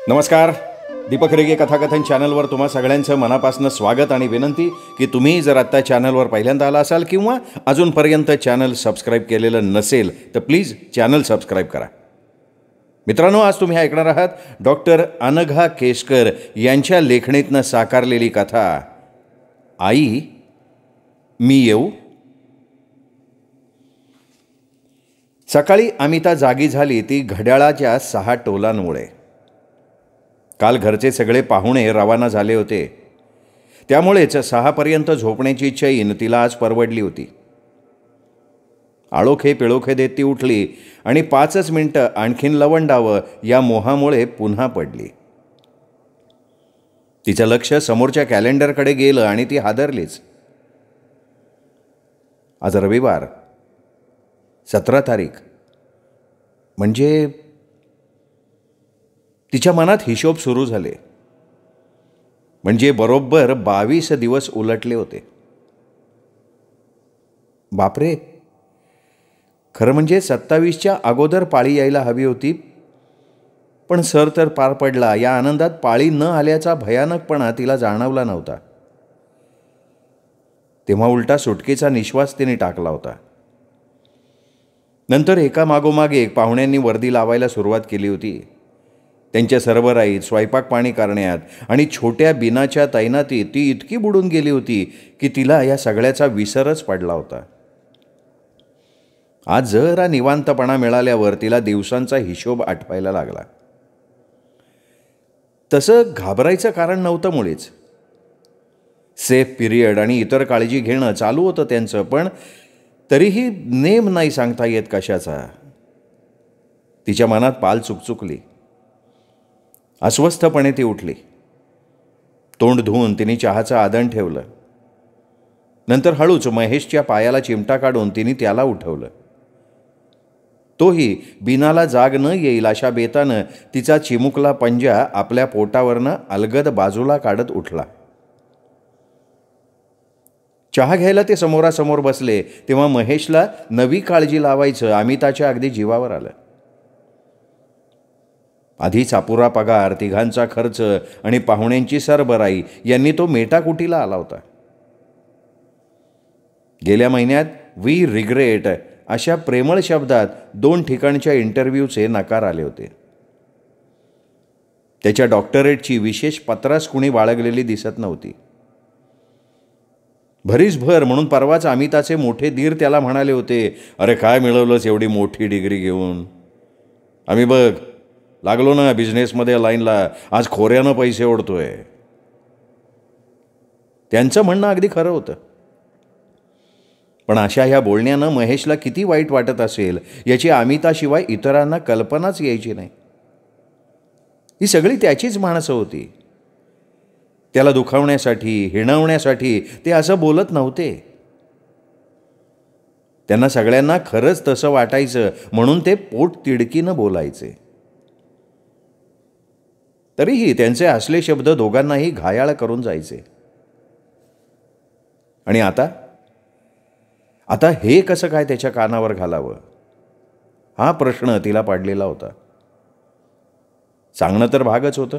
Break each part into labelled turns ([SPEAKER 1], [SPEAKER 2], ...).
[SPEAKER 1] नमस्कार. दीपक रेगे कथाकथन चॅनलवर तुम्हा सगळ्यांचं मनापासून स्वागत आणि विनंती की तुम्ही जर आत्ता चॅनलवर पहिल्यांदा आला असाल किंवा अजूनपर्यंत चॅनल सबस्क्राईब केलेलं नसेल तर प्लीज चॅनल सबस्क्राईब करा. मित्रांनो, आज तुम्ही ऐकणार आहात डॉक्टर अनघा केसकर यांच्या लेखणीतनं साकारलेली कथा आई मी येऊ. सकाळी अमिता जागी झाली ती घड्याळाच्या 6 टोलांमुळे. काल घरचे सगळे पाहुणे रवाना झाले होते, त्यामुळेच 6पर्यंत झोपण्याची चैन तिला आज परवडली होती. आळोखे पिळोखे देत ती उठली आणि 5 मिनिटं आणखीन लवंडावं या मोहामुळे पुन्हा पडली. तिचं लक्ष समोरच्या कॅलेंडरकडे गेलं आणि ती हादरलीच. आज रविवार, 17 तारीख. म्हणजे तिच्या मनात हिशोब सुरू झाले. म्हणजे बरोबर 22 दिवस उलटले होते. बापरे, खरं म्हणजे 27च्या अगोदर पाळी यायला हवी होती, पण सर तर पार पडला या आनंदात पाळी न आल्याचा भयानकपणा तिला जाणवला नव्हता. तेव्हा उलटा सुटकेचा निश्वास तिने टाकला होता. नंतर एका मागोमाग एक पाहुण्यांनी वर्दी लावायला सुरुवात केली होती. त्यांच्या सरबराईत, स्वयंपाक पाणी करण्यात आणि छोट्या बिनाच्या तैनातीत ती इतकी बुडून गेली होती की तिला या सगळ्याचा विसरच पडला होता. आज जरा निवांतपणा मिळाल्यावर तिला दिवसांचा हिशोब आठवायला लागला. तसं घाबरायचं कारण नव्हतं मुळीच. सेफ पिरियड आणि इतर काळजी घेणं चालू होतं त्यांचं, पण तरीही नेम नाही सांगता येत कशाचा. तिच्या मनात पाल चुकचुकली. अस्वस्थपणे ती उठली. तोंड धुवून तिने चहाचं आदण ठेवलं. नंतर हळूच महेशच्या पायाला चिमटा काढून तिने त्याला उठवलं. तोही बिनाला जाग न येईल अशा बेतानं तिचा चिमुकला पंजा आपल्या पोटावरनं अलगद बाजूला काढत उठला. चहा घ्यायला ते समोरासमोर बसले तेव्हा महेशला नवी काळजी लावायचं अमिताच्या अगदी जीवावर आलं. आधीच अपुरा पगार, तिघांचा खर्च आणि पाहुण्यांची सरबराई यांनी तो मेटाकुटीला आला होता. गेल्या महिन्यात वी रिग्रेट अशा प्रेमळ शब्दात 2 ठिकाणच्या इंटरव्ह्यूचे नकार आले होते. त्याच्या डॉक्टरेटची विशेष पत्रास कुणी बाळगलेली दिसत नव्हती. भरीसभर म्हणून परवाच अमिताचे मोठे दीर त्याला म्हणाले होते, अरे काय मिळवलंस एवढी मोठी डिग्री घेऊन? आम्ही बघ लागलो ना बिझनेसमध्ये लाईनला, आज खोऱ्यानं पैसे ओढतोय. त्यांचं म्हणणं अगदी खरं होतं. पण अशा ह्या बोलण्यानं महेशला किती वाईट वाटत असेल याची अमिताशिवाय इतरांना कल्पनाच यायची नाही. ही सगळी त्याचीच माणसं होती. त्याला दुखावण्यासाठी, हिणवण्यासाठी ते असं बोलत नव्हते. त्यांना सगळ्यांना खरंच तसं वाटायचं म्हणून ते पोट तिडकीनं बोलायचे. तरीही त्यांचे असले शब्द दोघांनाही घायाळ करून जायचे. आणि आता हे कसं काय त्याच्या कानावर घालावं हा प्रश्न तिला पडलेला होता. सांगणं तर भागच होतं.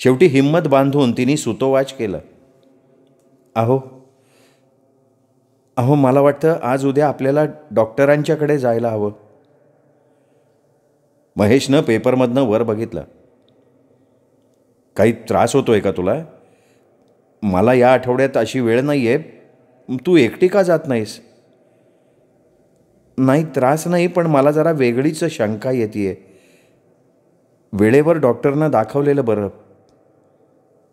[SPEAKER 1] शेवटी हिंमत बांधून तिने सुतोवाच केलं. अहो मला वाटतं आज उद्या आपल्याला डॉक्टरांच्याकडे जायला हवं. महेशनं पेपरमधनं वर बघितलं. काही त्रास होतोय का तुला? मला या आठवड्यात अशी वेळ नाही आहे. तू एकटी का जात नाहीस? नाही, त्रास नाही, पण मला जरा वेगळीच शंका येते. वेळेवर डॉक्टरना दाखवलेलं बरं.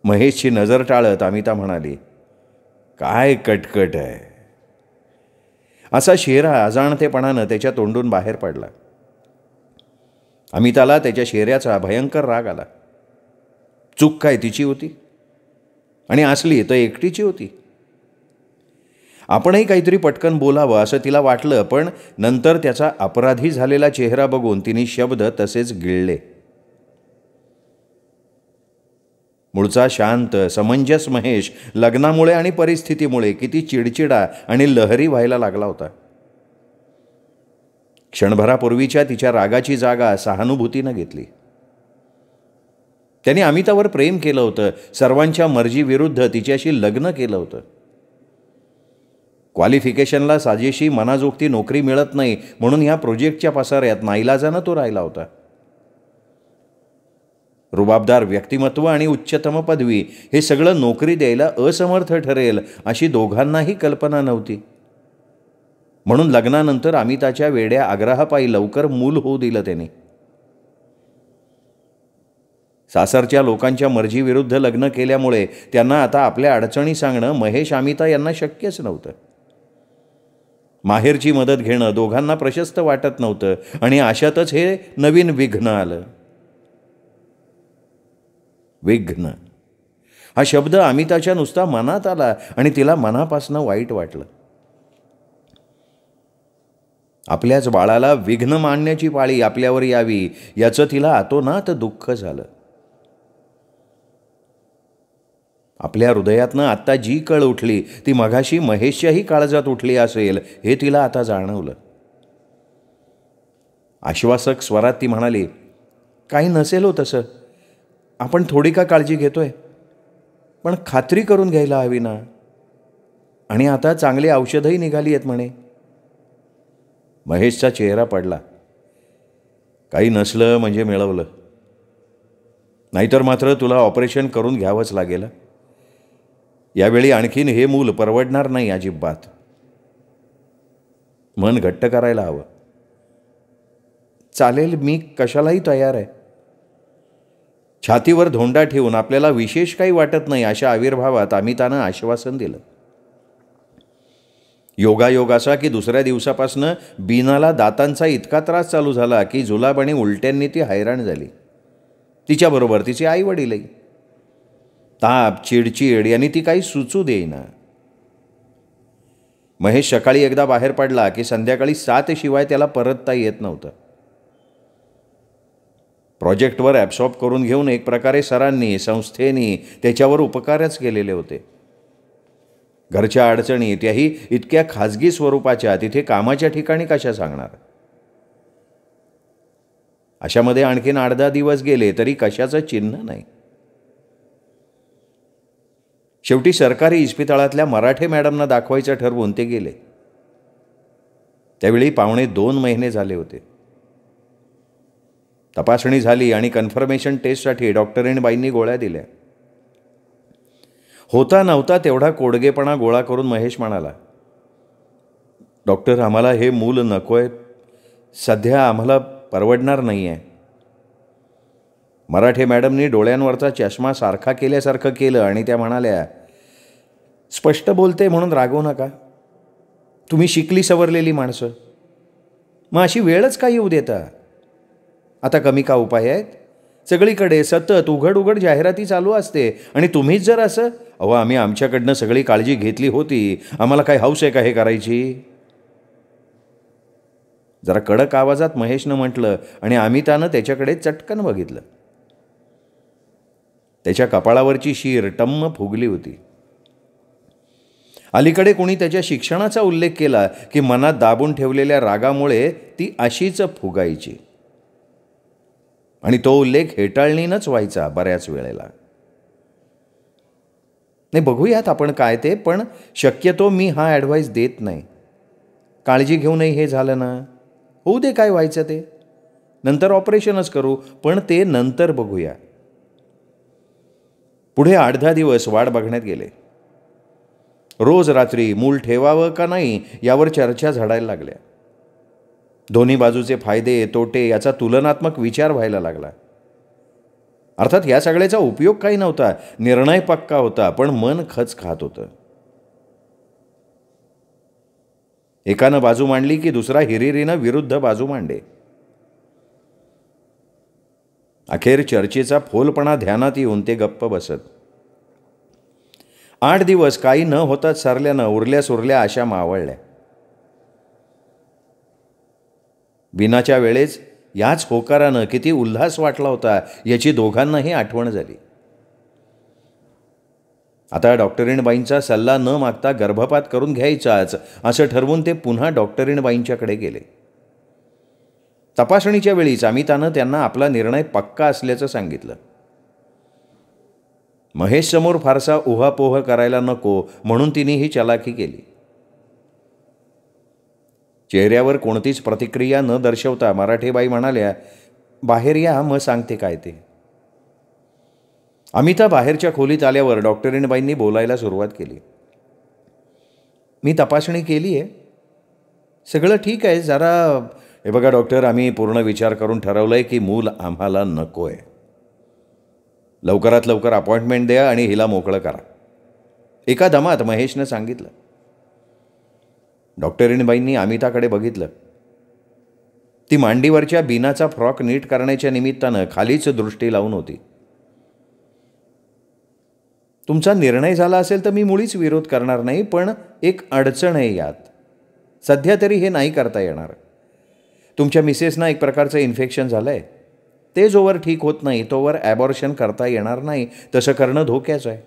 [SPEAKER 1] महेशची नजर टाळत अमिता म्हणाली, काय कटकट आहे. असा शेरा अजाणतेपणानं त्याच्या तोंडून बाहेर पडला. अमिताला त्याच्या शेऱ्याचा भयंकर राग आला. चूक काय तिची होती? आणि असली तर एकटीची होती. आपणही काहीतरी पटकन बोलावं असं तिला वाटलं, पण नंतर त्याचा अपराधी झालेला चेहरा बघून तिने शब्द तसेच गिळले. मूळचा शांत समंजस महेश लग्नामुळे आणि परिस्थितीमुळे किती चिडचिडा आणि लहरी व्हायला लागला होता. क्षणभरापूर्वीच्या तिच्या रागाची जागा सहानुभूतीनं घेतली. त्याने अमितावर प्रेम केलं होतं. सर्वांच्या मर्जीविरुद्ध तिच्याशी लग्न केलं होतं. क्वालिफिकेशनला साजेशी मनाजोगती नोकरी मिळत नाही म्हणून ह्या प्रोजेक्टच्या पसाऱ्यात नाईलाजानं तो राहिला होता. रुबाबदार व्यक्तिमत्व आणि उच्चतम पदवी हे सगळं नोकरी द्यायला असमर्थ ठरेल अशी दोघांनाही कल्पना नव्हती. म्हणून लग्नानंतर अमिताच्या वेड्या आग्रहापायी लवकर मूल होऊ दिलं त्याने. सासरच्या लोकांच्या मर्जीविरुद्ध लग्न केल्यामुळे त्यांना आता आपल्या अडचणी सांगणं महेश अमिता यांना शक्यच नव्हतं. माहेरची मदत घेणं दोघांना प्रशस्त वाटत नव्हतं आणि अशातच हे नवीन विघ्न आलं. विघ्न हा शब्द अमिताच्या नुसता मनात आला आणि तिला मनापासनं वाईट वाटलं. आपल्याच बाळाला विघ्न मानण्याची पाळी आपल्यावर यावी याचं तिला अतोनात दुःख झालं. आपल्या हृदयातनं आत्ता जी कळ उठली ती मघाशी महेशच्याही काळजात उठली असेल हे तिला आता जाणवलं. आश्वासक स्वरात ती म्हणाली, काही नसेल हो तसं. आपण थोडी का काळजी घेतोय, पण खात्री करून घ्यायला हवी ना. आणि आता चांगली औषधंही निघाली आहेत म्हणे. महेशचा चेहरा पडला. काही नसलं म्हणजे मिळवलं, नाहीतर मात्र तुला ऑपरेशन करून घ्यावंच लागेल. यावेळी आणखीन हे मूल परवडणार नाही अजिबात. मन घट्ट करायला हवं. चालेल, मी कशालाही तयार आहे. छातीवर धोंडा ठेवून आपल्याला विशेष काही वाटत नाही अशा आविर्भावात अमितानं आश्वासन दिलं. योगायोग असा की दुसऱ्या दिवसापासनं बीनाला दातांचा इतका त्रास चालू झाला की जुलाब आणि उलट्यांनी ती हैराण झाली. तिच्याबरोबर तिचे आई वडीलही. ताप, चिडचिड यांनी ती काही सुचू देईना. महेश सकाळी एकदा बाहेर पडला की संध्याकाळी 7 शिवाय त्याला परतता येत नव्हतं. प्रोजेक्टवर ॲब्सॉर्ब करून घेऊन एक प्रकारे सरांनी, संस्थेनी त्याच्यावर उपकारच केलेले होते. घरच्या अडचणी त्याही इतक्या खाजगी स्वरूपाच्या तिथे कामाच्या ठिकाणी कशा सांगणार. अशामध्ये आणखीन 8-10 दिवस गेले तरी कशाचं चिन्ह नाही. शेवटी सरकारी इस्पितळातल्या मराठे मॅडमना दाखवायचं ठरवून ते गेले. त्यावेळी 2.25 महिने झाले होते. तपासणी झाली आणि कन्फर्मेशन टेस्टसाठी डॉक्टरीणबाईंनी गोळ्या दिल्या. होता नव्हता तेवढा कोडगेपणा गोळा करून महेश म्हणाला, डॉक्टर, आम्हाला हे मूल नको आहे. सध्या आम्हाला परवडणार नाही आहे. मराठे मॅडमनी डोळ्यांवरचा चष्मा सारखा केल्यासारखं केलं आणि त्या म्हणाल्या, स्पष्ट बोलते म्हणून रागवू नका. तुम्ही शिकली सवरलेली माणसं, मग अशी वेळच का येऊ देता. आता कमी का उपाय आहेत. सगळीकडे सतत उघड उघड जाहिराती चालू असते आणि तुम्हीच जर असं. आम्ही आमच्याकडनं सगळी काळजी घेतली होती, आम्हाला काय हौस आहे का हे करायची. जरा कडक आवाजात महेशनं म्हटलं आणि अमितानं त्याच्याकडे चटकन बघितलं. त्याच्या कपाळावरची शीर टम्म फुगली होती. अलीकडे कोणी त्याच्या शिक्षणाचा उल्लेख केला की मनात दाबून ठेवलेल्या रागामुळे ती अशीच फुगायची आणि तो उल्लेख हेटाळणीनंच व्हायचा बऱ्याच वेळेला. नाही, बघूयात आपण काय ते, पण शक्यतो मी हा ॲडवाईस देत नाही. काळजी घेऊ नये. हे झालं ना, होऊ दे काय व्हायचं ते, नंतर ऑपरेशनच करू, पण ते नंतर बघूया. पुढे 8-10 दिवस वाट बघण्यात गेले. रोज रात्री मूल ठेवावं का नाही यावर चर्चा झडायला लागल्या. दोन्ही बाजूचे फायदे तोटे याचा तुलनात्मक विचार व्हायला लागला. अर्थात या सगळ्याचा उपयोग काही नव्हता. निर्णय पक्का होता, पण मन खच खात होतं. एकानं बाजू मांडली की दुसरा हिरिरीनं विरुद्ध बाजू मांडे. अखेर चर्चेचा फोलपणा ध्यानात येऊन ते गप्प बसत. 8 दिवस काही न होताच सरल्यानं उरल्या सुरल्या आशा मावळल्या. बिनाच्या वेळेस याच होकारानं किती उल्हास वाटला होता याची दोघांनाही आठवण झाली. आता डॉक्टरीणबाईंचा सल्ला न मागता गर्भपात करून घ्यायचाच असं ठरवून ते पुन्हा डॉक्टरीणबाईंच्याकडे गेले. तपासणीच्या वेळीच अमितानं त्यांना आपला निर्णय पक्का असल्याचं सांगितलं. महेशसमोर फारसा उहापोह करायला नको म्हणून तिने ही चलाखी केली. चेहऱ्यावर कोणतीच प्रतिक्रिया न दर्शवता मराठेबाई म्हणाल्या, बाहेर या, मग सांगते काय ते. अमिता बाहेरच्या खोलीत आल्यावर डॉक्टरीणबाईंनी बोलायला सुरुवात केली. मी तपासणी केली आहे, सगळं ठीक आहे. जरा हे बघा डॉक्टर, आम्ही पूर्ण विचार करून ठरवलं आहे की मूल आम्हाला नको आहे. लवकरात लवकर अपॉइंटमेंट द्या आणि हिला मोकळं करा, एका दमात महेशनं सांगितलं. डॉक्टरीणबाईंनी अमिताकडे बघितलं. ती मांडीवरच्या बीनाचा फ्रॉक नीट करण्याच्या निमित्तानं खालीच दृष्टी लावून होती. तुमचा निर्णय झाला असेल तर मी मुळीच विरोध करणार नाही, पण एक अडचण आहे यात. सध्या तरी हे नाही करता येणार. तुमच्या मिसेसना एक प्रकारचं इन्फेक्शन झालं आहे. ते जोवर ठीक होत नाही तोवर ॲबॉर्शन करता येणार नाही. तसं करणं धोक्याचं आहे.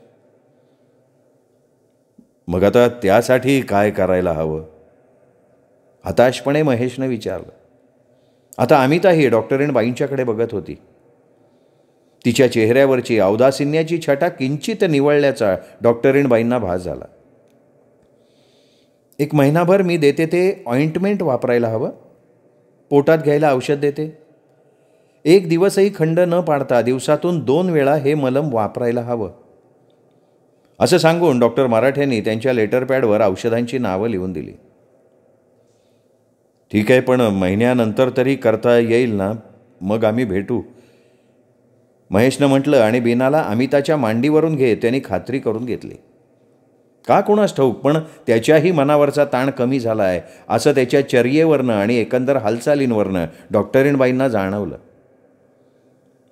[SPEAKER 1] मग आता त्यासाठी काय करायला हवं? हताशपणे महेशनं विचारलं. आता अमिताही डॉक्टरीणबाईंच्याकडे बघत होती. तिच्या चेहऱ्यावरची औदासिन्याची छटा किंचित निवळल्याचा डॉक्टरीणबाईंना भास झाला. एक महिनाभर मी देते ते ऑइंटमेंट वापरायला हवं. पोटात घ्यायला औषध देते. एक दिवसही खंड न पाडता दिवसातून 2 वेळा हे मलम वापरायला हवं. असं सांगून डॉक्टर मराठेंनी त्यांच्या लेटरपॅडवर औषधांची नावं लिहून दिली. ठीक आहे, पण महिन्यानंतर तरी करता येईल ना? मग आम्ही भेटू, महेशनं म्हटलं आणि बीनाला अमिताच्या मांडीवरून घेत त्यांनी खात्री करून घेतली. का कोणास ठाऊक, पण त्याच्याही मनावरचा ताण कमी झाला आहे असं त्याच्या चर्येवरनं आणि एकंदर हालचालींवरनं डॉक्टरीणबाईंना जाणवलं.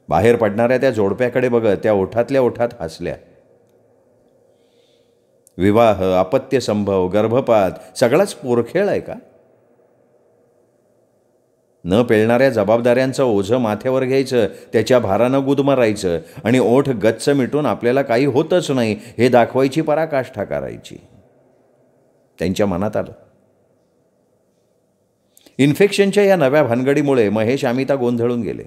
[SPEAKER 1] बाहेर पडणाऱ्या त्या जोडप्याकडे बघत त्या ओठातल्या ओठात हसल्या. विवाह, अपत्यसंभव, गर्भपात सगळाच पोरखेळ आहे का? न पेलणाऱ्या जबाबदाऱ्यांचं ओझं माथ्यावर घ्यायचं, त्याच्या भारानं गुदमरायचं आणि ओठ गच्च मिटून आपल्याला काही होतच नाही हे दाखवायची पराकाष्ठा करायची. त्यांच्या मनात आलं. इन्फेक्शनच्या या नव्या भानगडीमुळे महेश अमिता गोंधळून गेले.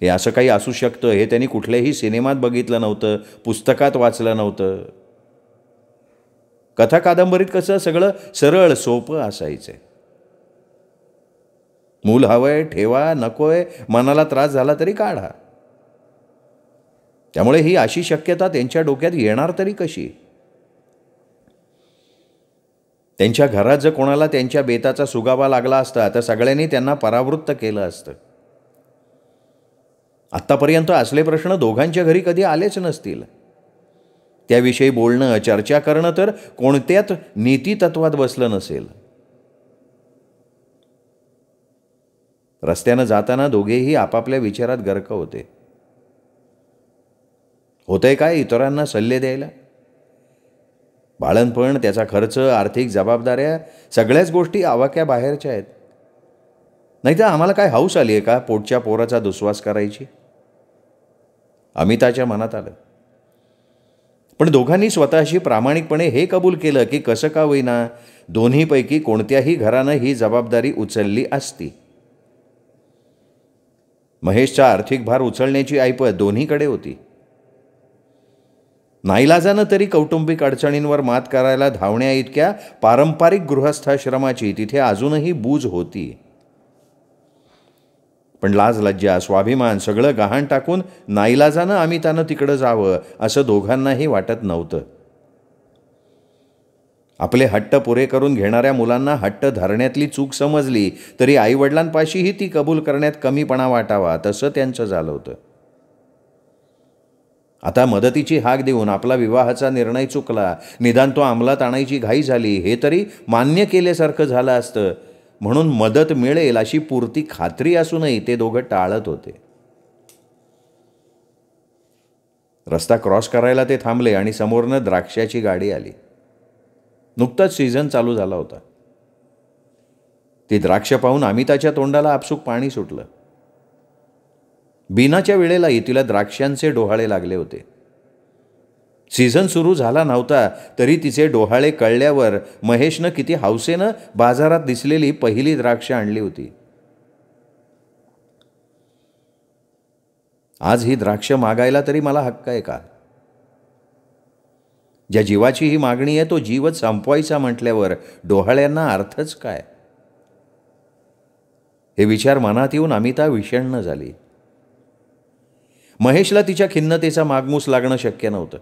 [SPEAKER 1] हे असं काही असू शकतं हे त्यांनी कुठल्याही सिनेमात बघितलं नव्हतं, पुस्तकात वाचलं नव्हतं. कथा कादंबरीत कसं सगळं सरळ सोपं असायचं. मूल हवंय, ठेवा, नकोय, मनाला त्रास झाला तरी काढा. त्यामुळे ही अशी शक्यता त्यांच्या डोक्यात येणार तरी कशी? त्यांच्या घरात जर कोणाला त्यांच्या बेताचा सुगावा लागला असता तर सगळ्यांनी त्यांना परावृत्त केलं असतं. आत्तापर्यंत असले प्रश्न दोघांच्या घरी कधी आलेच नसतील. त्याविषयी बोलणं, चर्चा करणं तर कोणत्याच नीतितत्वात बसलं नसेल. रस्त्यानं जाताना दोघेही आपापल्या विचारात गर्क होते. होतंय काय इतरांना सल्ले द्यायला? बाळणपण, त्याचा खर्च, आर्थिक जबाबदाऱ्या सगळ्याच गोष्टी आवाक्या बाहेरच्या आहेत. नाही तर आम्हाला काय हौस आली आहे का पोटच्या पोराचा दुस्वास करायची? अमिताच्या मनात आलं. पण दोघांनी स्वतःशी प्रामाणिकपणे हे कबूल केलं की कसं का होईना दोन्हीपैकी कोणत्याही घरानं ही जबाबदारी उचलली असती. महेशचा आर्थिक भार उचलण्याची ऐपत दोन्हीकडे होती. नाईलाजानं तरी कौटुंबिक अडचणींवर मात करायला धावण्या इतक्या पारंपरिक गृहस्थाश्रमाची तिथे अजूनही बूज होती. पण लाज, लज्जा, स्वाभिमान सगळं गहाण टाकून नाईलाजानं अमितानं तिकडं जावं असं दोघांनाही वाटत नव्हतं. आपले हट्ट पुरे करून घेणाऱ्या मुलांना हट्ट धरण्यातली चूक समजली तरी आईवडिलांपाशीही ती कबूल करण्यात कमीपणा वाटावा तसं त्यांचं झालं होतं. आता मदतीची हाक देऊन आपला विवाहाचा निर्णय चुकला, निदान तो अंमलात आणायची घाई झाली हे तरी मान्य केल्यासारखं झालं असतं म्हणून मदत मिळेल अशी पुरती खात्री असूनही ते दोघं टाळत होते. रस्ता क्रॉस करायला ते थांबले आणि समोरनं द्राक्षाची गाडी आली. नुकताच सीझन चालू झाला होता. ती द्राक्ष पाहून अमिताच्या तोंडाला आपसूक पाणी सुटलं. बीनाच्या वेळेलाही तिला द्राक्षांचे डोहाळे लागले होते. सीझन सुरू झाला नव्हता तरी तिचे डोहाळे कळल्यावर महेशनं किती हौसेनं बाजारात दिसलेली पहिली द्राक्ष आणली होती. आज ही द्राक्ष मागायला तरी मला हक्क आहे का? ज्या जीवाची ही मागणी आहे तो जीवच संपवायचा म्हटल्यावर डोहाळ्यांना अर्थच काय? हे विचार मनात येऊन अमिता विषण्ण झाली. महेशला तिच्या खिन्नतेचा मागमूस लागणं शक्य नव्हतं.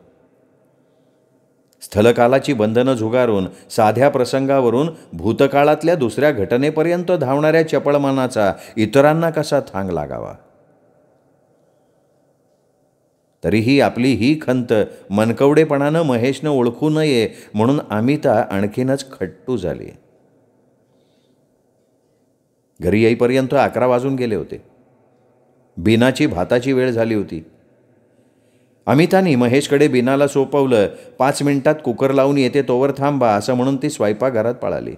[SPEAKER 1] स्थलकालाची बंधनं झुगारून साध्या प्रसंगावरून भूतकाळातल्या दुसऱ्या घटनेपर्यंत धावणाऱ्या चपळ मनाचा इतरांना कसा थांग लागावा? तरीही आपली ही खंत मनकवडेपणानं महेशनं ओळखू नये म्हणून अमिता आणखीनच खट्टू झाली. घरी येईपर्यंत 11 वाजून गेले होते. बीनाची भाताची वेळ झाली होती. अमितानी महेशकडे बीनाला सोपवलं. 5 मिनिटात कुकर लावून येते तोवर थांबा असं म्हणून ती स्वयंपाकघरात पळाली.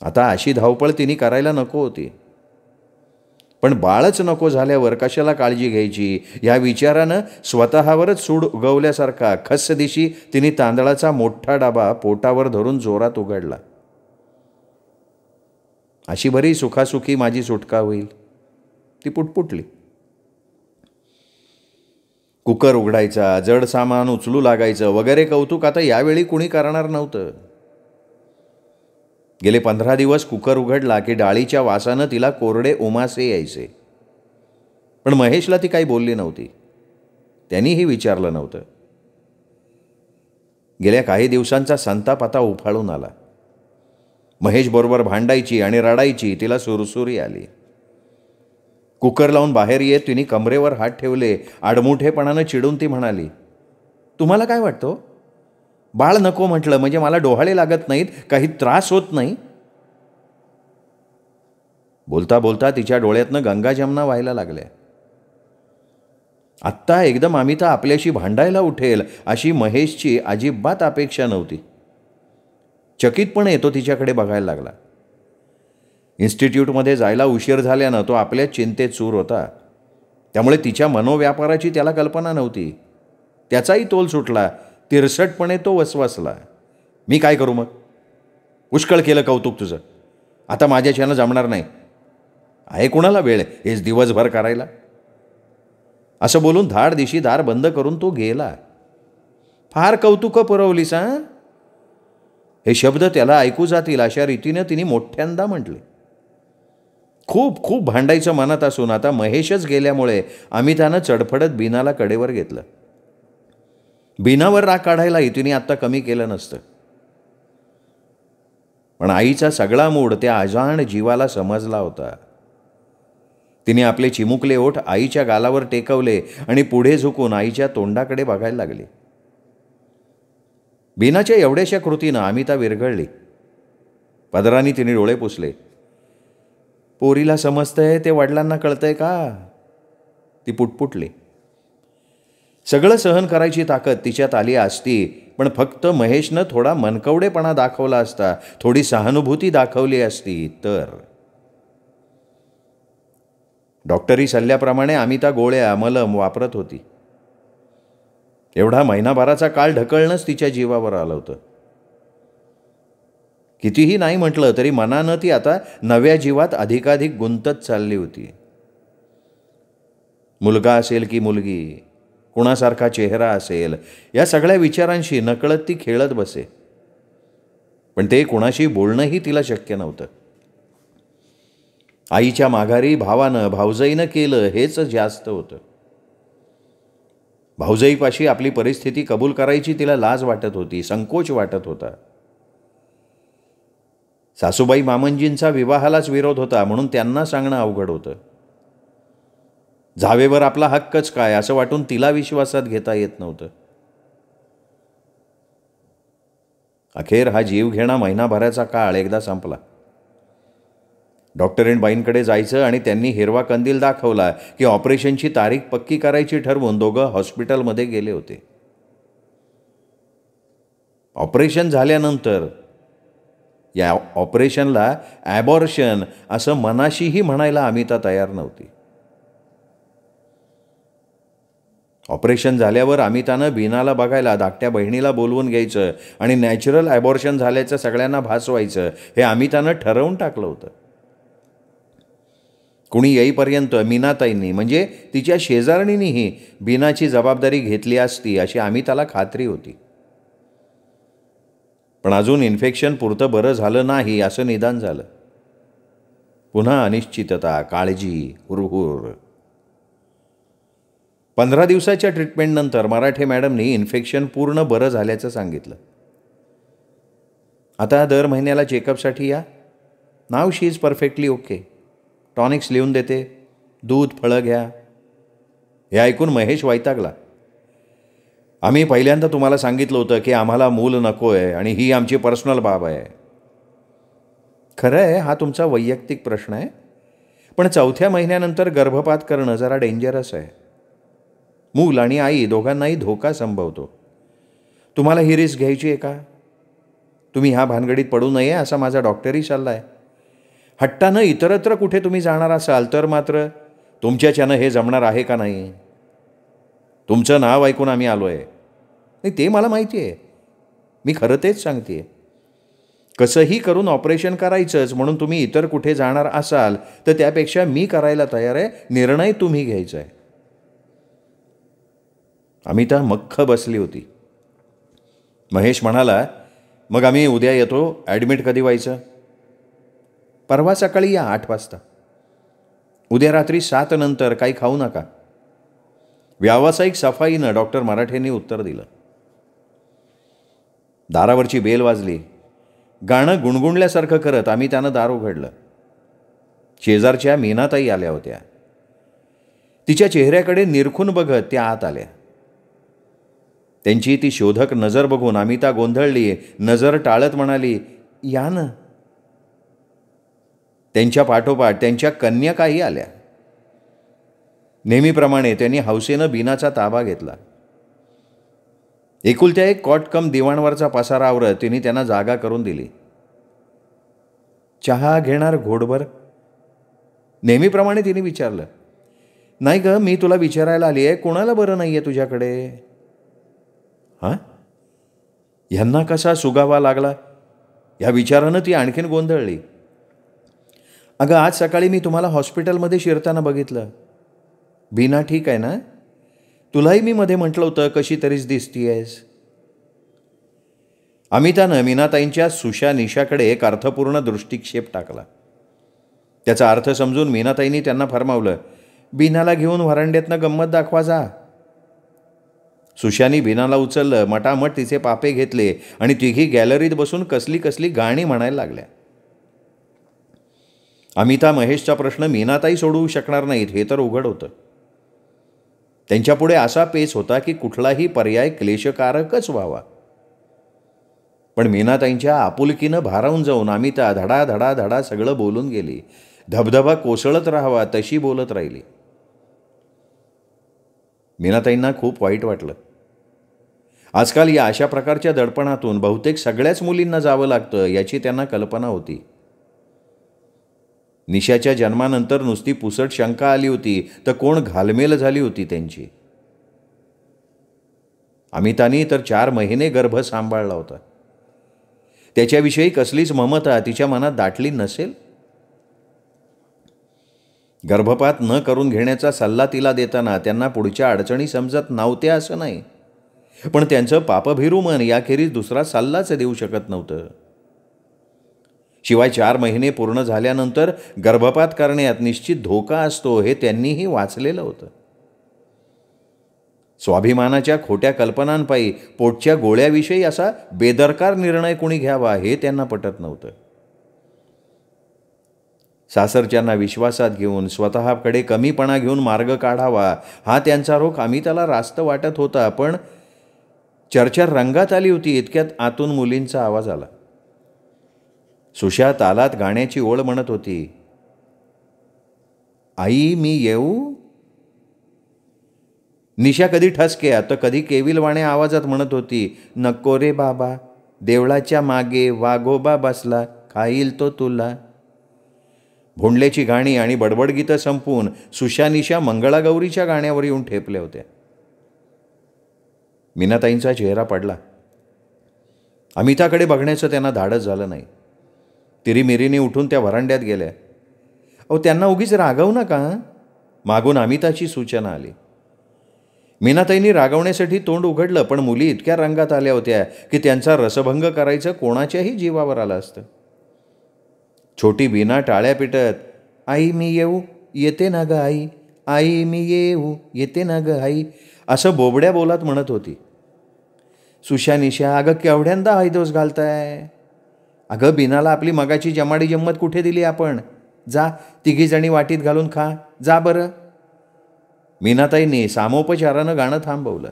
[SPEAKER 1] आता अशी धावपळ तिने करायला नको होती, पण बाळच नको झाल्यावर कशाला काळजी घ्यायची या विचारानं स्वतःवरच सूड उगवल्यासारखा खस्सदिशी तिने तांदळाचा मोठा डबा पोटावर धरून जोरात उघडला. अशी बरी सुखासुखी माझी सुटका होईल, ती पुटपुटली. कुकर उघडायचा, जड सामान उचलू लागायचं वगैरे कौतुक आता यावेळी कुणी करणार नव्हतं. गेले 15 दिवस कुकर उघडला की डाळीच्या वासानं तिला कोरडे उमासे यायचे. पण महेशला ती काही बोलली नव्हती. त्यांनीही विचारलं नव्हतं. गेल्या काही दिवसांचा संताप आता उफाळून आला. महेश बरोबर भांडायची आणि रडायची. तिला सुरसुरी आली. कुकर लावून बाहेर येत तिने कमरेवर हात ठेवले. आडमुठेपणानं चिडून ती म्हणाली, तुम्हाला काय वाटतं? बाळ नको म्हटलं म्हणजे मला डोहाळे लागत नाहीत, काही त्रास होत नाही? बोलता बोलता तिच्या डोळ्यातनं गंगा जमुना व्हायला लागल्या. आत्ता एकदम अमिता आपल्याशी भांडायला उठेल अशी महेशची अजिबात अपेक्षा नव्हती. चकितपणे तो तिच्याकडे बघायला लागला. इन्स्टिट्यूटमध्ये जायला उशीर झाल्यानं तो आपल्या चिंतेत चूर होता. त्यामुळे तिच्या मनोव्यापाराची त्याला कल्पना नव्हती. त्याचाही तोल सुटला. तिरसटपणे तो वसवसला, मी काय करू मग? पुष्कळ केलं कौतुक तुझं, आता माझ्याच्यानं जमणार नाही. आहे कुणाला वेळ हेच दिवसभर करायला? असं बोलून धाड दिशी दार बंद करून तो गेला. फार कौतुकं पुरवलीस हां? हे शब्द त्याला ऐकू जातील अशा रीतीने तिने मोठ्यांदा म्हटले. खूप खूप भांडायचं मनात असून आता महेशच गेल्यामुळे अमितानं चडफडत बीनाला कडेवर घेतलं. बीनावर राग काढायलाही तिने आत्ता कमी केलं नसतं. पण आईचा सगळा मूड त्या अजाण जीवाला समजला होता. तिने आपले चिमुकले ओठ आईच्या गालावर टेकवले आणि पुढे झुकून आईच्या तोंडाकडे बघायला लागली. बीनाच्या एवढ्याशा कृतीनं अमिता विरघळली. पदराने तिने डोळे पुसले. पोरीला समजतंय ते वडिलांना कळतंय का? ती पुटपुटली. सगळं सहन करायची ताकद तिच्यात आली असती, पण फक्त महेशनं थोडा मनकवडेपणा दाखवला असता, थोडी सहानुभूती दाखवली असती तर. डॉक्टरी सल्ल्याप्रमाणे अमिता गोळ्या मलम वापरत होती. एवढा महिनाभराचा काळ ढकलणंच तिच्या जीवावर आलं होतं. कितीही नाही म्हटलं तरी मनानं ती आता नव्या जीवात अधिकाधिक गुंतत चालली होती. मुलगा असेल की मुलगी, कुणासारखा चेहरा असेल, या सगळ्या विचारांशी नकळत ती खेळत बसे. पण ते कुणाशी बोलणंही तिला शक्य नव्हतं. आईच्या माघारी भावानं भावजाईनं केलं हेच जास्त होतं. भाऊजाईपाशी आपली परिस्थिती कबूल करायची तिला लाज वाटत होती, संकोच वाटत होता. सासूबाई मामंजींचा विवाहालाच विरोध होता म्हणून त्यांना सांगणं अवघड होतं. जावेवर आपला हक्कच काय असं वाटून तिला विश्वासात घेता येत नव्हतं. अखेर हा जीवघेणा महिनाभराचा काळ एकदा संपला. डॉक्टरीणबाईंकडे जायचं आणि त्यांनी हिरवा कंदील दाखवला की ऑपरेशनची तारीख पक्की करायची ठरवून दोघं हॉस्पिटलमध्ये गेले होते. ऑपरेशन झाल्यानंतर या ऑपरेशनला ॲबॉर्शन असं मनाशीही म्हणायला अमिता तयार नव्हती. ऑपरेशन झाल्यावर अमितानं बीनाला बघायला धाकट्या बहिणीला बोलवून घ्यायचं आणि नॅचरल ॲबॉर्शन झाल्याचं सगळ्यांना भासवायचं हे अमितानं ठरवून टाकलं होतं. कुणी येईपर्यंत मीनाताईंनी म्हणजे तिच्या शेजारणींनीही बीनाची जबाबदारी घेतली असती अशी अमिताला खात्री होती. पण अजून इन्फेक्शन पुरतं बरं झालं नाही असं निदान झालं. पुन्हा अनिश्चितता, काळजी, हुरहुर. 15 दिवसाच्या ट्रीटमेंटनंतर मराठे मॅडमनी इन्फेक्शन पूर्ण बरं झाल्याचं सांगितलं. आता दर महिन्याला चेकअपसाठी या. Now she is perfectly okay. Tonics लिहून देते. दूध, फळं घ्या. हे ऐकून महेश वैतागला. आम्ही पहिल्यांदा तुम्हाला सांगितलं होतं की आम्हाला मूल नको आहे आणि ही आमची पर्सनल बाब आहे. खरं आहे, हा तुमचा वैयक्तिक प्रश्न आहे, पण 4थ्या महिन्यानंतर गर्भपात करणं जरा डेंजरस आहे. मूल आणि आई दोघांनाही धोका संभवतो. तुम्हाला ही रिस्क घ्यायची आहे का? तुम्ही ह्या भानगडीत पडू नये असा माझा डॉक्टरी सल्ला आहे. हट्टानं इतरत्र कुठे तुम्ही जाणार असाल तर मात्र तुमच्याच्यानं हे जमणार आहे का नाही? तुमचं नाव ऐकून आम्ही आलो आहे. नाही, ते मला माहिती आहे. मी खरं तेच सांगते आहे. कसंही करून ऑपरेशन करायचंच म्हणून तुम्ही इतर कुठे जाणार असाल तर त्यापेक्षा मी करायला तयार आहे. निर्णय तुम्ही घ्यायचा आहे. अमिता मख्ख बसली होती. महेश म्हणाला, मग आम्ही उद्या येतो. ॲडमिट कधी व्हायचं? परवा सकाळी या 8 वाजता. उद्या रात्री 7 नंतर काही खाऊ नका. व्यावसायिक सफाईनं डॉक्टर मराठेंनी उत्तर दिलं. दारावरची बेल वाजली. गाणं गुणगुणल्यासारखं करत आम्ही त्यानं दार उघडलं. शेजारच्या मीनाताई आल्या होत्या. तिच्या चेहऱ्याकडे निरखून बघत त्या आत आल्या. त्यांची ती शोधक नजर बघून अमिता गोंधळली. नजर टाळत म्हणाली, या ना. त्यांच्या पाठोपाठ त्यांच्या कन्यकाही आल्या. नेहमीप्रमाणे त्यांनी हौसेनं बीनाचा ताबा घेतला. एकुलत्या एक कॉट दिवाणवरचा पसारा आवरत तिने त्यांना जागा करून दिली. चहा घेणार घोटभर? नेहमीप्रमाणे तिने विचारलं. नाही ग, मी तुला विचारायला आली आहे, कोणाला बरं नाही आहे तुझ्याकडे? हां, ह्यांना कसा सुगावा लागला ह्या विचारानं ती आणखीन गोंधळली. अगं, आज सकाळी मी तुम्हाला हॉस्पिटलमध्ये शिरताना बघितलं. बीना ठीक आहे ना? तुलाही मी मध्ये म्हटलं होतं कशी तरीच दिसतीयस. अमितानं मीनाताईंच्या सुशा निशाकडे एक अर्थपूर्ण दृष्टिक्षेप टाकला. त्याचा अर्थ समजून मीनाताईंनी त्यांना फरमावलं, बीनाला घेऊन व्हरांड्यातनं गंमत दाखवा जा. सुशानी बीनाला उचललं. मटामट तिचे पापे घेतले आणि तिघी गॅलरीत बसून कसली कसली गाणी म्हणायला लागल्या. अमिता महेशचा प्रश्न मीनाताई सोडवू शकणार नाहीत हे तर उघड होतं. त्यांच्यापुढे असा पेच होता की कुठलाही पर्याय क्लेशकारकच व्हावा. पण मीनाताईंच्या आपुलकीनं भारावून जाऊन अमिता धडा धडा धडा सगळं बोलून गेली. धबधबा कोसळत राहावा तशी बोलत राहिली. मीनाताईंना खूप वाईट वाटलं. आजकाल या अशा प्रकारच्या दडपणातून बहुतेक सगळ्याच मुलींना जावं लागतं याची त्यांना कल्पना होती. निशाच्या जन्मानंतर नुसती पुसट शंका आली होती तर कोण घालमेल झाली होती त्यांची. अमितानी तर 4 महिने गर्भ सांभाळला होता. त्याच्याविषयी कसलीच ममता तिच्या मनात दाटली नसेल. गर्भपात न करून घेण्याचा सल्ला तिला देताना त्यांना पुढच्या अडचणी समजत नव्हत्या असं नाही, पण त्यांचं पापभिरू मन याखेरीज दुसरा सल्लाच देऊ शकत नव्हतं. शिवाय 4 महिने पूर्ण झाल्यानंतर गर्भपात करण्यात निश्चित धोका असतो हे त्यांनीही वाचलेलं होतं. स्वाभिमानाच्या खोट्या कल्पनांपायी पोटच्या गोळ्याविषयी असा बेदरकार निर्णय कोणी घ्यावा हे त्यांना पटत नव्हतं. सासरच्यांना विश्वासात घेऊन स्वतःकडे कमीपणा घेऊन मार्ग काढावा हा त्यांचा रोख अमिताला रास्त वाटत होता. पण चर्चा रंगात आली होती इतक्यात आतून मुलींचा आवाज आला. सुशा तालात गाण्याची ओळ म्हणत होती. आई मी येऊ? निशा कधी ठसक्यात तर कधी केविलवाण्या आवाजात म्हणत होती, नको रे बाबा, देवळाच्या मागे वाघोबा बसला, खाईल तो तुला. भोंडल्याची गाणी आणि बडबडगीतं संपून सुशा निशा मंगळागौरीच्या गाण्यावर येऊन ठेपल्या होत्या. मीनाताईंचा चेहरा पडला. अमिताकडे बघण्याचं त्यांना धाडस झालं नाही. तिरीमिरीने उठून त्या व्हरांड्यात गेल्या. अहो त्यांना उगीच रागवू नका. मागून अमिताची सूचना आली. मीनाताईंनी रागवण्यासाठी तोंड उघडलं, पण मुली इतक्या रंगात आल्या होत्या की त्यांचा रसभंग करायचं कोणाच्याही जीवावर आलं असतं. छोटी बीना टाळ्या पिटत, आई मी येऊ, येते ना ग आई, आई मी येऊ, येते ना ग आई, असं बोबड्या बोलात म्हणत होती. सुशा निशा, अगं केवढ्यांदा हैदोस घालताय. अगं बीनाला आपली मगाची जमाडी जम्मत कुठे दिली आपण. जा तिघीजणी वाटीत घालून खा, जा बरं. मीनाताईंनी सामोपचारानं गाणं थांबवलं.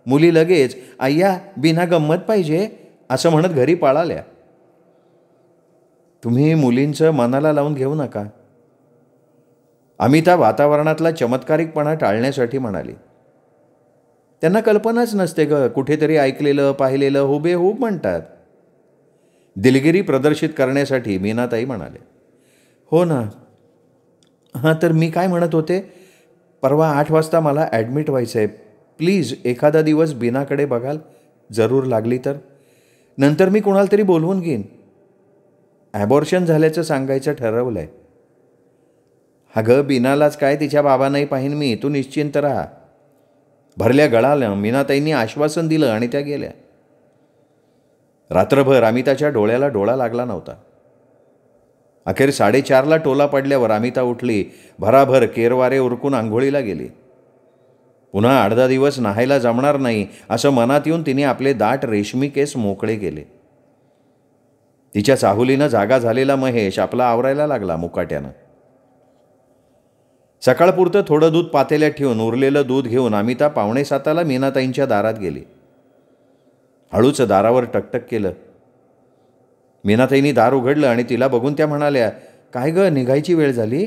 [SPEAKER 1] मुली लगेच आय्या बिना गंमत पाहिजे असं म्हणत घरी पळाल्या. तुम्ही मुलींचं मनाला लावून घेऊ नका, अमिता वातावरणातला चमत्कारिकपणा टाळण्यासाठी म्हणाली. त्यांना कल्पनाच नसते ग, कुठेतरी ऐकलेलं पाहिलेलं हुबेहूब म्हणतात. दिलगिरी प्रदर्शित करण्यासाठी मीनाताई म्हणाले. हो ना. हां तर मी काय म्हणत होते, परवा 8 वाजता मला ॲडमिट व्हायचं आहे. प्लीज एखादा दिवस बीनाकडे बघाल, जरूर लागली तर. नंतर मी कुणाला तरी बोलवून घेईन. ॲबॉर्शन झाल्याचं सांगायचं ठरवलं आहे. अगं बीनालाच काय, तिच्या बाबांनाही पाहीन मी, तू निश्चिंत राहा. भरल्या गळाला मीनाताईंनी आश्वासन दिलं आणि त्या गेल्या. रात्रभर अमिताच्या डोळ्याला डोळा लागला नव्हता. अखेर 4:30ला टोला पडल्यावर अमिता उठली, भराभर केरवारे उरकून आंघोळीला गेली. पुन्हा 8-10 दिवस नाहायला जमणार नाही असं मनात येऊन तिने आपले दाट रेशमी केस मोकळे केले. तिच्या चाहुलीनं जागा झालेला महेश आपला आवरायला लागला मुकाट्यानं. सकाळपुरतं थोडं दूध पातेल्यात ठेवून उरलेलं दूध घेऊन अमिता 6:45ला मीनाताईंच्या दारात गेली. हळूच दारावर टकटक केलं. मीनाताईंनी दार उघडलं आणि तिला बघून त्या म्हणाल्या, काय ग निघायची वेळ झाली.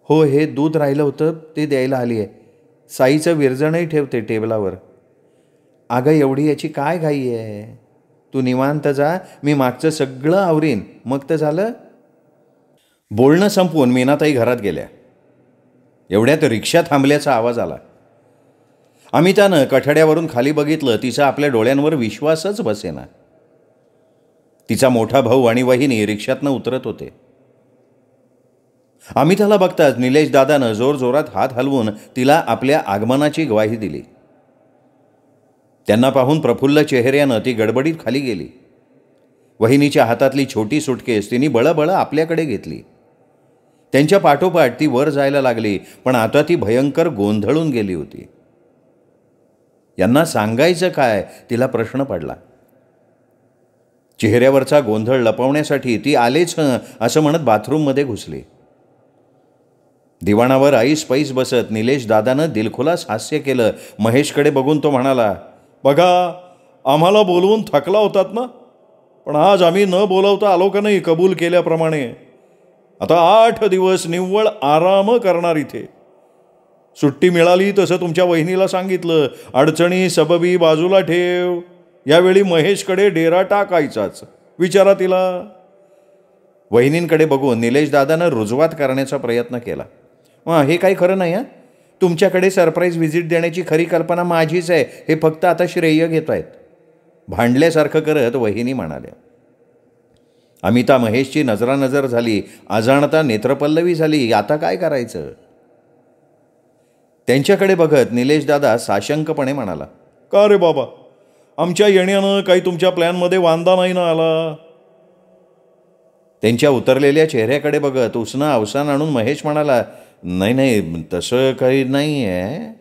[SPEAKER 1] हो, हे दूध राहिलं होतं ते द्यायला आली आहे. साईचं विरजणही ठेवते टेबलावर. अगं एवढी याची काय घाई आहे, तू निवांत जा, मी मागचं सगळं आवरीन, मग तर झालं. बोलणं संपवून मीनाताई घरात गेल्या. एवढ्यात रिक्षा थांबल्याचा आवाज आला. अमितानं कठड्यावरून खाली बघितलं. तिचा आपल्या डोळ्यांवर विश्वासच बसेना. तिचा मोठा भाऊ आणि वहिनी रिक्षातनं उतरत होते. अमिताला बघताच निलेश दादानं जोरजोरात हात हलवून तिला आपल्या आगमनाची ग्वाही दिली. त्यांना पाहून प्रफुल्ल चेहऱ्यानं ती गडबडीत खाली गेली. वहिनीच्या हातातली छोटी सुटकेस तिने बळबळ आपल्याकडे घेतली. त्यांच्या पाठोपाठ ती वर जायला लागली, पण आता ती भयंकर गोंधळून गेली होती. यांना सांगायचं काय, तिला प्रश्न पडला. चेहऱ्यावरचा गोंधळ लपवण्यासाठी ती आलेच असं म्हणत बाथरूममध्ये घुसली. दिवाणावर ऐस पैस बसत निलेश दादानं दिलखुलास हास्य केलं. महेशकडे बघून तो म्हणाला, बघा आम्हाला बोलवून थकला होतात ना, पण आज आम्ही न बोलवता आलो का नाही कबूल केल्याप्रमाणे. आता 8 दिवस निव्वळ आराम करणार इथे. सुट्टी मिळाली तसं तुमच्या वहिनीला सांगितलं, अडचणी सबबी बाजूला ठेव. यावेळी महेशकडे डेरा टाकायचाच, विचारा तिला. वहिनींकडे बघून निलेश दादानं रुजवात करण्याचा प्रयत्न केला. हे काही खरं नाही हां, तुमच्याकडे सरप्राईज व्हिजिट देण्याची खरी कल्पना माझीच आहे, हे फक्त आता श्रेय घेत आहेत, भांडल्यासारखं करत वहिनी म्हणाल्या. अमिता महेशची नजरानजर झाली. अजाणता नेत्रपल्लवी झाली. आता काय करायचं. त्यांच्याकडे बघत निलेश दादा साशंकपणे म्हणाला, का रे बाबा, आमच्या येण्यानं काही तुमच्या प्लॅनमध्ये वांदा नाही ना आला. त्यांच्या उतरलेल्या चेहऱ्याकडे बघत उसनं अवसान आणून महेश म्हणाला, नाही नाही तसं काही नाही आहे.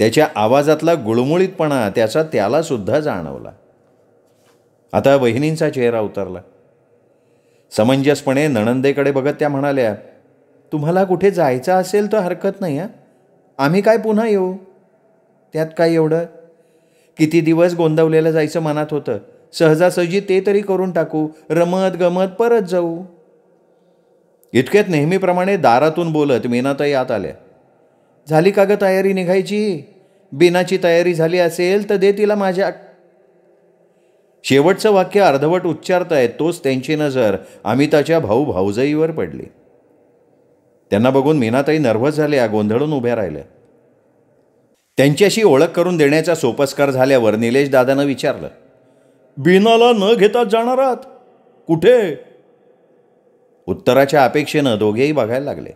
[SPEAKER 1] त्याच्या आवाजातला गुळमुळीतपणा त्याचा त्याला सुद्धा जाणवला. आता वहिनींचा चेहरा उतरला. समंजसपणे नणंदेकडे बघत त्या म्हणाल्या, तुम्हाला कुठे जायचं असेल तर हरकत नाही हां, आम्ही काय पुन्हा येऊ. त्यात काय एवढं. किती दिवस गोंदवलेलं जायचं मनात होतं, सहजासहजी ते तरी करून टाकू, रमत गमत परत जाऊ. इतक्यात नेहमीप्रमाणे दारातून बोलत मीनाताई आत आल्या. झाली का ग तयारी निघायची. बिनाची तयारी झाली असेल तर दे तिला माझ्या. शेवटचं वाक्य अर्धवट उच्चारतायत तोच त्यांची नजर अमिताच्या भाऊ भाऊजाईवर पडली. त्यांना बघून मीनाताई नर्व्हस झाल्या, गोंधळून उभ्या राहिल्या. त्यांच्याशी ओळख करून देण्याचा सोपस्कार झाल्यावर निलेश दादानं विचारलं, बीनाला न घेताच जाणार आहात कुठे. उत्तराच्या अपेक्षेनं दोघेही बघायला लागले.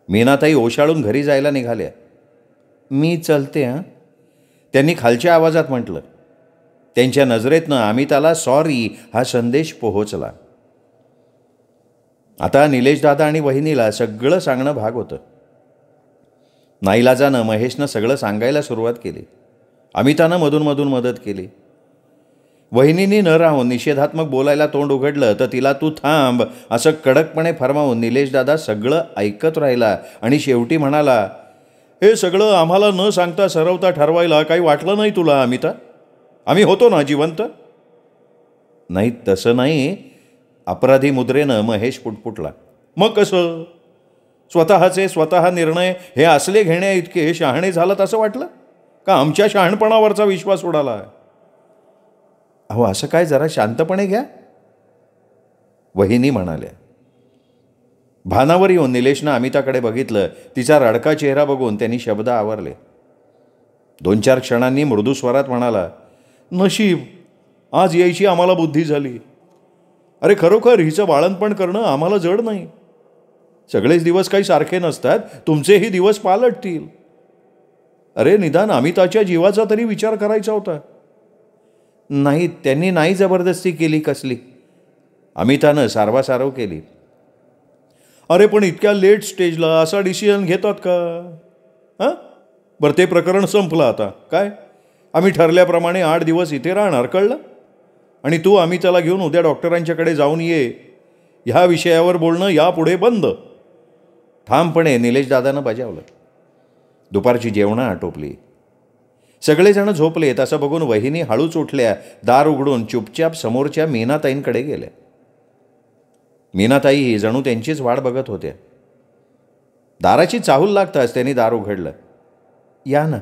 [SPEAKER 1] मीनाताई ओशाळून घरी जायला निघाल्या. मी चलते हां, त्यांनी खालच्या आवाजात म्हटलं. त्यांच्या नजरेतनं अमिताला सॉरी हा संदेश पोहोचला. आता निलेश दादा आणि वहिनीला सगळं सांगणं भाग होतं. नाईलाजानं महेशनं सगळं सांगायला सुरुवात केली. अमितानं मधून मदत केली. वहिनींनी न राहून निषेधात्मक बोलायला तोंड उघडलं तर तिला तू थांब असं कडकपणे फरमावून निलेश दादा सगळं ऐकत राहिला आणि शेवटी म्हणाला, हे सगळं आम्हाला न सांगता सरवता ठरवायला काही वाटलं नाही तुला अमिता? आम्ही होतो ना जिवंत? नाही तसं नाही, अपराधी मुद्रेनं महेश पुटपुटला. मग कसं? स्वतःचे स्वतः निर्णय हे असले घेण्या इतके शहाणे झालं असं वाटलं का आमच्या शहाणपणावरचा विश्वास उडाला? अहो असं काय, जरा शांतपणे घ्या, वहिनी म्हणाल्या. भानावर येऊन निलेशनं अमिताकडे बघितलं. तिचा रडका चेहरा बघून त्यांनी शब्द आवरले. 2-4 क्षणांनी मृदू स्वरात म्हणाला, नशीब आज यायची आम्हाला बुद्धी झाली. अरे खरोखर हिचं बाळंतपण करणं आम्हाला जड नाही. सगळेच दिवस काही सारखे नसतात, तुमचेही दिवस पालटतील. अरे निदान अमिताच्या जीवाचा तरी विचार करायचा होता. नाही, त्यांनी नाही जबरदस्ती केली कसली, अमितानं सारवासारव केली. अरे पण इतक्या लेट स्टेजला असा डिसिजन घेतात का? हां बरं, ते प्रकरण संपलं आता काय? आम्ही ठरल्याप्रमाणे 8 दिवस इथे राहणार, कळलं? आणि तू अमिताला घेऊन उद्या डॉक्टरांच्याकडे जाऊन ये. ह्या विषयावर बोलणं यापुढे बंद, ठामपणे निलेश दादानं बजावलं. दुपारची जेवणं आटोपली. सगळेजण झोपलेत असं बघून वहिनी हळूच उठल्या. दार उघडून चुपचाप समोरच्या मीनाताईंकडे गेल्या. मीनाताई जणू त्यांचीच वाट बघत होत्या. दाराची चाहूल लागताच त्यांनी दार उघडलं. या ना.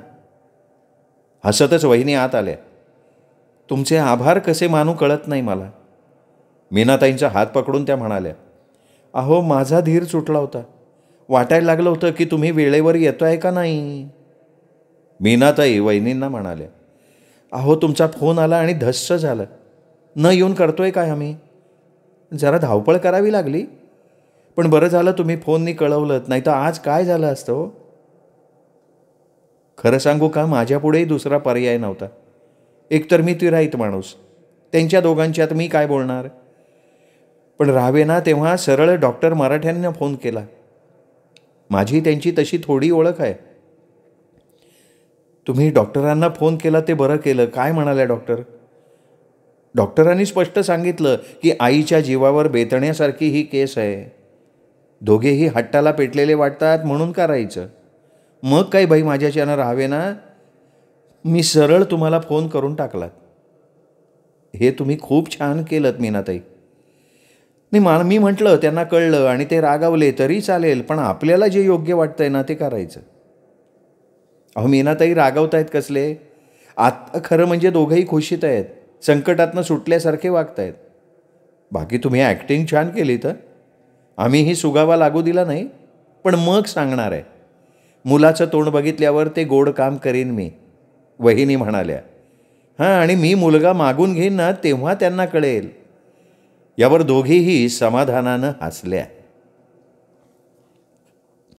[SPEAKER 1] हसतच वहिनी आत आल्या. तुमचे आभार कसे मानू कळत नाही मला. मीनाताईंचा हात पकडून त्या म्हणाल्या, अहो माझा धीर सुटला होता. वाटायला लागलं होतं की तुम्ही वेळेवर येतोय का नाही. मीनाताई वहिनींना म्हणाल्या, अहो तुमचा फोन आला आणि धस्स झालं. न येऊन करतोय काय आम्ही. जरा धावपळ करावी लागली, पण बरं झालं तुम्ही फोननी कळवलं, नाही तर आज काय झालं असतं हो. खरं सांगू का, माझ्यापुढेही दुसरा पर्याय नव्हता. एकतर मी तिराईत माणूस, त्यांच्या दोघांच्यात मी काय बोलणार. पण राहावे ना तेव्हा सरळ डॉक्टर मराठ्यांना फोन केला. माझी त्यांची तशी थोडी ओळख आहे. तुम्ही डॉक्टरांना फोन केला ते बरं केलं. काय म्हणाल्या डॉक्टर? डॉक्टरांनी स्पष्ट सांगितलं की आईच्या जीवावर बेतण्यासारखी ही केस आहे. दोघेही हट्टाला पेटलेले वाटतात म्हणून करायचं. मग काय बाई माझ्याच्यानं राहावे ना. मी सरळ तुम्हाला फोन करून टाकलात. हे तुम्ही खूप छान केलंत मीनाताई. नाही मी म्हटलं त्यांना कळलं आणि ते रागावले तरी चालेल, पण आपल्याला जे योग्य वाटतंय ना ते करायचं. अहो मीनाताई रागावत आहेत कसले. आता खरं म्हणजे दोघंही खुशीत आहेत, संकटातनं सुटल्यासारखे वागत आहेत. बाकी तुम्ही ॲक्टिंग छान केली तर आम्हीही सुगावा लागू दिला नाही. पण मग सांगणार आहे, मुलाचं तोंड बघितल्यावर ते गोड काम करीन मी, वहिनी म्हणाल्या. हां, आणि मी मुलगा मागून घेईन ना तेव्हा त्यांना कळेल. यावर दोघीही समाधानानं हसल्या.